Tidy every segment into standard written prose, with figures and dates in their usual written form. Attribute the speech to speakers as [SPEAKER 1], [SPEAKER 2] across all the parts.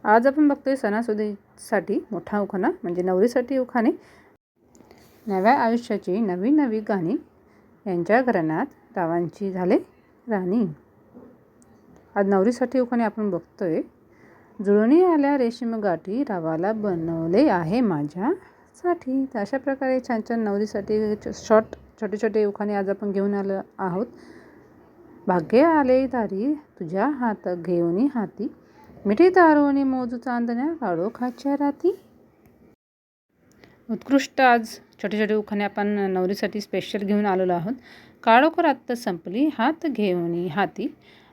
[SPEAKER 1] आज आपण बघतोय सणासुदीसाठी मोठा उखाणा म्हणजे नवरीसाठी उखाणे. नव्या आयुष्याची नवी नवी गाणी, यांच्या घराण्यात रावांची झाले राणी. आज नवरीसाठी उखाणे आपण बघतोय. जुळणी आल्या रेशीम गाठी, रावाला बनवले आहे माझ्यासाठी. तर अशा प्रकारे छान छान नवरीसाठी छोटे छोटे उखाणे आज आपण घेऊन आलो आहोत. भाग्य आले दारी, तुझ्या हात घेऊनी हाती, मिठी तारुणी मोजू चांदण्या, काळोखाच्या राती. उत्कृष्ट आज छोटे छोटे उखाणे आपण नवरीसाठी स्पेशल घेऊन आलेलो आहोत. काळोख रात संपली, हात घेऊनी हाती,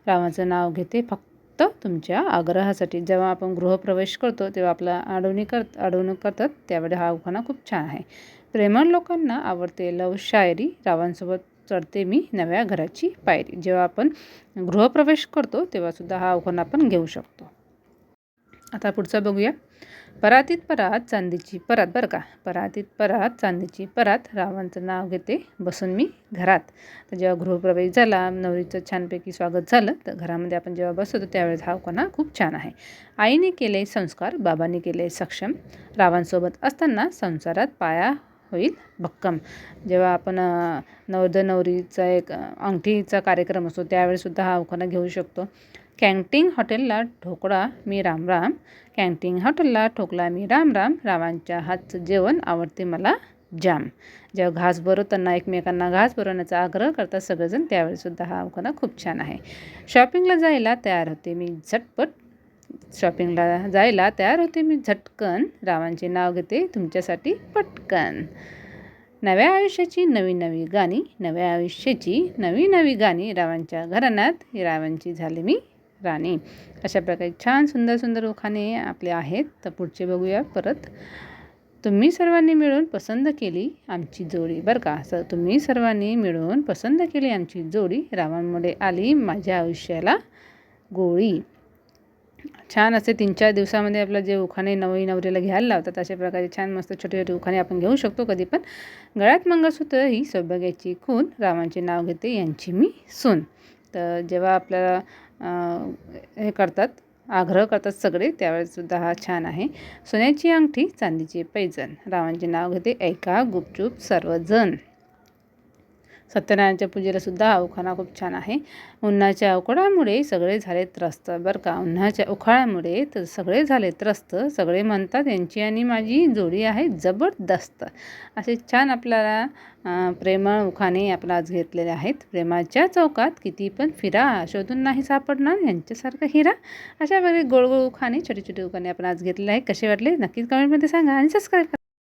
[SPEAKER 1] रावाचं नाव घेते फक्त तुमच्या आग्रहासाठी. जेव्हा आपण गृहप्रवेश करतो तेव्हा आपला अडवणूक करतात, त्यावेळी हा उखाणा खूप छान आहे. प्रेमळ लोकांना आवडते लव शायरी, रावांसोबत चढते मी नव्या घराची पायरी. जेव्हा आपण गृहप्रवेश करतो तेव्हा सुद्धा हा उखाणा आपण घेऊ शकतो. आता पुढचा बघूया. परातीत परात चांदीची परात, बरं का, परातीत परात चांदीची परात, रावांचं नाव घेते बसून मी घरात. तर जेव्हा गृहप्रवेश झाला, नवरीचं छानपैकी स्वागत झालं, तर घरामध्ये आपण जेव्हा बसतो त्यावेळेस हा उखाणा खूप छान आहे. आईने केले संस्कार, बाबांनी केले सक्षम, रावांसोबत असताना संसारात पाया होईल भक्कम. जेव्हा आपण नवरीचा एक अंगठीचा कार्यक्रम असतो त्यावेळेससुद्धा हा उखाणा घेऊ शकतो. कॅन्टीन हॉटेलला ठोकळा मी राम राम, कॅन्टीन हॉटेलला ठोकला मी राम राम, रावांच्या हातचं जेवण आवडते मला जाम. जेव्हा घास भरवताना एकमेकांना घास भरवण्याचा आग्रह करतात सगळेजण, त्यावेळेससुद्धा हा उखाणा खूप छान आहे. शॉपिंगला जायला तयार होते मी झटपट, शॉपिंगला जायला तयार होते मी झटकन, रावांचे नाव घेते तुमच्यासाठी पटकन. नव्या आयुष्याची नवी नवी गाणी, नव्या आयुष्याची नवी नवी गाणी, रावांच्या घराण्यात रावांची झाली मी राणी. अशा प्रकारे छान सुंदर सुंदर उखाणे आपले आहेत. तर पुढचे बघूया परत. तुम्ही सर्वांनी मिळून पसंत केली आमची जोडी, बरं का, तुम्ही सर्वांनी मिळून पसंत केली आमची जोडी, रावांमुळे आली माझ्या आयुष्याला गोळी. छान असे 3-4 दिवसामध्ये आपलं जे उखाणे नवरीला घ्यायला लावतात, अशा प्रकारे छान मस्त छोटे छोटे उखाणे आपण घेऊ शकतो कधी पण. गळ्यात मंगळसूत्र ही सौभाग्याची खून, रावांचे नाव घेते यांची मी सून. तर जेव्हा आपल्याला हे करतात, आग्रह करतात सगळे, त्यावेळेससुद्धा हा छान आहे. सोन्याची अंगठी चांदीचे पैजण, रावांचे नाव घेते ऐका गुपचूप सर्वजण. सत्यनारायणच्या पूजेला सुद्धा हा उखाणा खूप छान आहे. उन्हाच्या उकाळ्यामुळे सगळे झाले त्रस्त, बरं का, उन्हाच्या उकाळ्यामुळे तर सगळे झाले त्रस्त, सगळे म्हणतात यांची आणि माझी जोडी आहे जबरदस्त. असे छान आपल्याला प्रेमळ उखाणे आपण आज घेतलेले आहेत. प्रेमाच्या चौकात किती पण फिरा, शोधून नाही सापडणार यांच्यासारखा हिरा. अशा वेळी गोड गोड उखाणे, छोटे छोटे उखाणे आपण आज घेतलेले आहे. कसे वाटले नक्कीच कमेंटमध्ये सांगा आणि सबस्क्राईब करा.